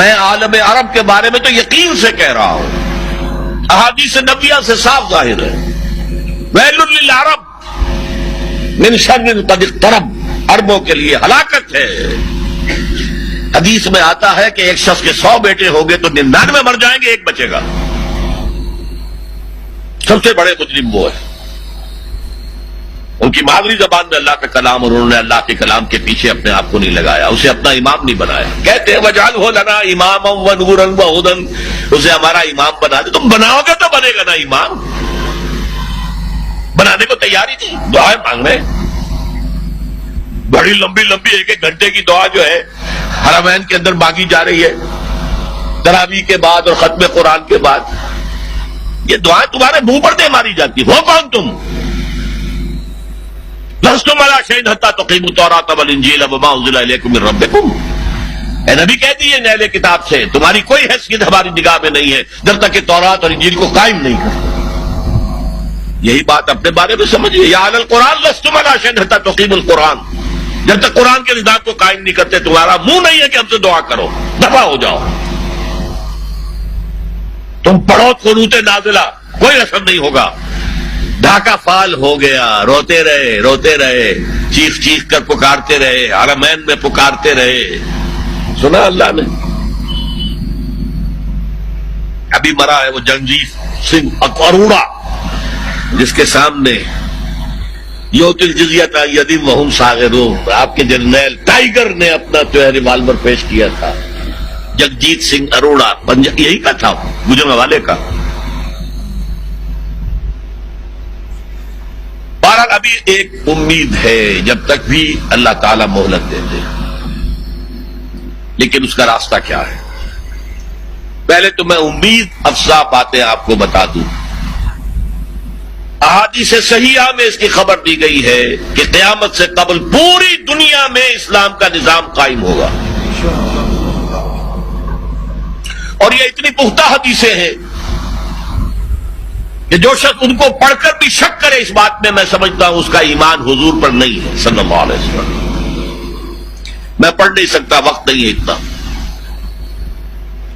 میں عالم عرب کے بارے میں تو یقین سے کہہ رہا ہوں، احادیث نبویہ سے صاف ظاہر ہے، ویل للعرب من شر قد اقترب، عربوں کے لیے ہلاکت ہے۔ حدیث میں آتا ہے کہ ایک شخص کے 100 بیٹے ہوں گے تو 99 مر جائیں گے، ایک بچے گا۔ سب سے بڑے مجرم وہ ہے، ان کی مادری زبان میں اللہ کا کلام، اور انہوں نے اللہ کے کلام کے پیچھے اپنے آپ کو نہیں لگایا، اسے اپنا امام نہیں بنایا۔ کہتے ہیں وَاجْعَلْهُ لَنَا إِمَامًا وَنُورًا وَهُدًى، اسے ہمارا امام بنا دے۔ تم بناؤ گے تو بنے گا نا امام، بنانے کو تیاری تھی، دعائیں مانگ رہے ہیں بڑی لمبی لمبی، ایک ایک گھنٹے کی دعا جو ہے حرمین کے اندر مانگی جا رہی ہے تراویح کے بعد اور ختم قرآن کے بعد۔ یہ دعائیں تمہارے منہ پر دے ماری جاتی۔ ہو کون تم؟ لستم علی شیء حتی تقیموا التوراۃ والانجیل وما انزل الیکم من ربکم، اے نبی کہہ دیجیے اہل کتاب سے تمہاری کوئی حیثیت ہماری نگاہ میں نہیں ہے جب تک کہ تورات اور انجیل کو قائم نہیں کرتے۔ یہی بات اپنے بارے میں سمجھیے، یا اہل القرآن لستم علی شیء حتی تقیموا القرآن، جب تک قرآن کے نظام کو قائم نہیں کرتے تمہارا منہ نہیں ہے کہ ہم سے دعا کرو، دفع ہو جاؤ۔ تم پڑھو قنوت نازلہ، کوئی اثر نہیں ہوگا۔ ڈھاکہ فال ہو گیا، روتے رہے، چیخ چیخ کر پکارتے رہے، حرمین میں پکارتے رہے۔ سنا اللہ نے؟ ابھی مرا ہے وہ جگجیت سنگھ اروڑا، جس کے سامنے یؤتی الجزیۃ عن ید وہم صاغرون، آپ کے جرنیل ٹائیگر نے اپنا جو ہے ریوالور پیش کیا تھا۔ جگجیت سنگھ اروڑا یہی کا تھا، گجرانوالے والے کا۔ بہرحال ابھی ایک امید ہے، جب تک بھی اللہ تعالیٰ مہلت دیتے، لیکن اس کا راستہ کیا ہے؟ پہلے تو میں امید افزا باتیں آپ کو بتا دوں۔ احادیث صحیحہ میں اس کی خبر دی گئی ہے کہ قیامت سے قبل پوری دنیا میں اسلام کا نظام قائم ہوگا، اور یہ اتنی پختہ حدیثیں ہیں کہ جو شخص ان کو پڑھ کر بھی شک کرے اس بات میں، میں سمجھتا ہوں اس کا ایمان حضور پر نہیں ہے صلی اللہ علیہ وسلم۔ میں پڑھ نہیں سکتا، وقت نہیں ہے اتنا،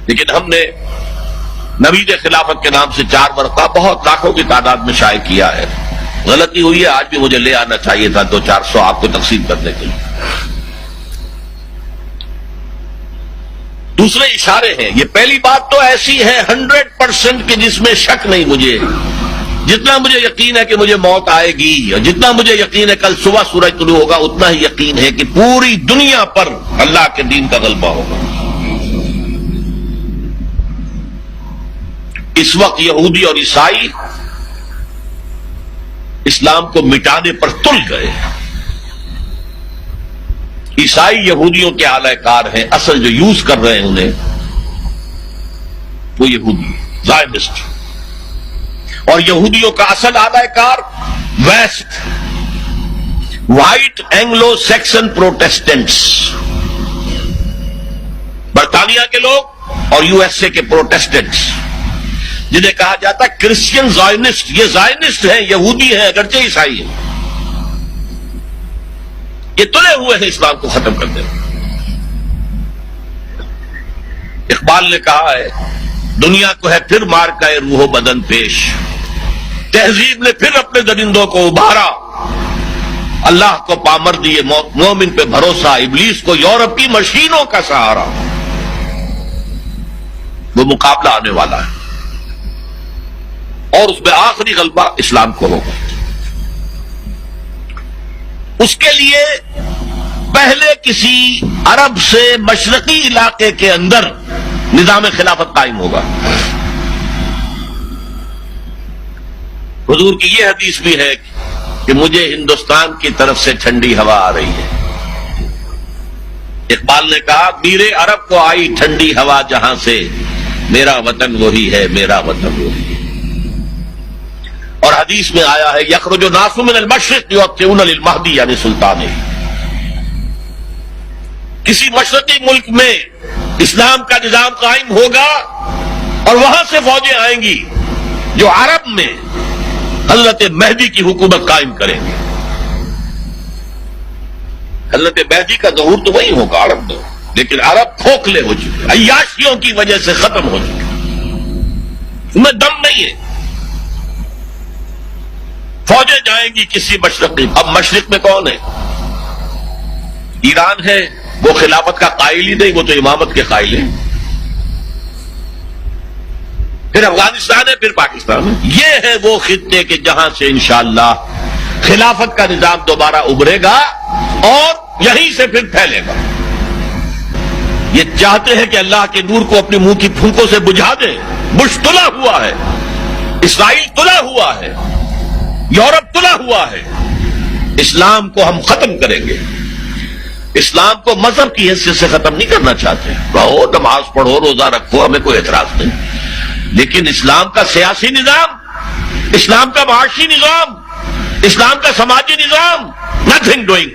لیکن ہم نے نوید خلافت کے نام سے 4 ورقہ بہت لاکھوں کی تعداد میں شائع کیا ہے۔ غلطی ہوئی ہے، آج بھی مجھے لے آنا چاہیے تھا 200-400 آپ کو تقسیم کرنے کے لیے۔ دوسرے اشارے ہیں، یہ پہلی بات تو ایسی ہے 100% کہ جس میں شک نہیں مجھے، جتنا مجھے یقین ہے کہ مجھے موت آئے گی، اور جتنا مجھے یقین ہے کل صبح سورج طلوع ہوگا، اتنا ہی یقین ہے کہ پوری دنیا پر اللہ کے دین کا غلبہ ہوگا۔ اس وقت یہودی اور عیسائی اسلام کو مٹانے پر تل گئے۔ عیسائی یہودیوں کے اعلی کار ہیں، اصل جو یوز کر رہے ہیں انہیں وہ یہودی زائنسٹ، اور یہودیوں کا اصل اعلی کار ویسٹ، وائٹ اینگلو سیکسن پروٹیسٹنٹس، برطانیہ کے لوگ اور USA کے پروٹیسٹنٹس، جنہیں کہا جاتا ہے کرسچین زائنسٹ۔ یہ زائنسٹ ہیں، یہودی ہیں اگرچہ عیسائی ہیں، یہ تلے ہوئے ہیں اسلام کو ختم کرنے میں۔ اقبال نے کہا ہے دنیا کو ہے پھر مار کا روح و بدن پیش، تہذیب نے پھر اپنے درندوں کو ابھارا، اللہ کو پامر دیے مومن پہ بھروسہ، ابلیس کو یورپی مشینوں کا سہارا۔ وہ مقابلہ آنے والا ہے، اور اس میں آخری غلبہ اسلام کو ہوگا۔ اس کے لیے پہلے کسی عرب سے مشرقی علاقے کے اندر نظام خلافت قائم ہوگا۔ حضور کی یہ حدیث بھی ہے کہ مجھے ہندوستان کی طرف سے ٹھنڈی ہوا آ رہی ہے۔ اقبال نے کہا میر عرب کو آئی ٹھنڈی ہوا جہاں سے، میرا وطن وہی ہے، میرا وطن وہی ہے۔ اور حدیث میں آیا ہے یخرج الناس من المشرق یؤتون للمہدی یعنی سلطان، کسی مشرقی ملک میں اسلام کا نظام قائم ہوگا اور وہاں سے فوجیں آئیں گی جو عرب میں حضرت مہدی کی حکومت قائم کریں گے۔ حضرت مہدی کا ظہور تو وہی ہوگا عرب میں، لیکن عرب کھوکھلے ہو چکے، عیاشیوں کی وجہ سے ختم ہو چکے، ان میں دم نہیں ہے۔ فوجیں جائیں گی کسی مشرقی، اب مشرق میں کون ہے؟ ایران ہے، وہ خلافت کا قائل ہی نہیں، وہ تو امامت کے قائل ہیں۔ پھر افغانستان ہے، پھر پاکستان ہے۔ یہ ہے وہ خطے کہ جہاں سے انشاءاللہ خلافت کا نظام دوبارہ ابھرے گا اور یہیں سے پھر پھیلے گا۔ یہ چاہتے ہیں کہ اللہ کے نور کو اپنے منہ کی پھونکوں سے بجھا دیں۔ بش تلا ہوا ہے، اسرائیل تلا ہوا ہے، یورپ تلا ہوا ہے۔ اسلام کو ہم ختم کریں گے، اسلام کو مذہب کی حیثیت سے ختم نہیں کرنا چاہتے۔ رہو، نماز پڑھو، روزہ رکھو، ہمیں کوئی اعتراض نہیں، لیکن اسلام کا سیاسی نظام، اسلام کا معاشی نظام، اسلام کا سماجی نظام، nothing doing,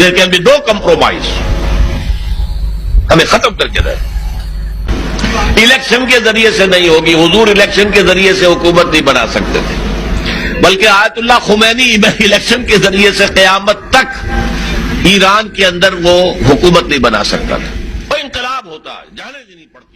there can be no compromise، ہمیں ختم کر کے رہے۔ الیکشن کے ذریعے سے نہیں ہوگی، حضور الیکشن کے ذریعے سے حکومت نہیں بنا سکتے تھے، بلکہ آیت اللہ خمینی الیکشن کے ذریعے سے قیامت تک ایران کے اندر وہ حکومت نہیں بنا سکتا تھا۔ وہ انقلاب ہوتا ہے، جانے نہیں پڑتا۔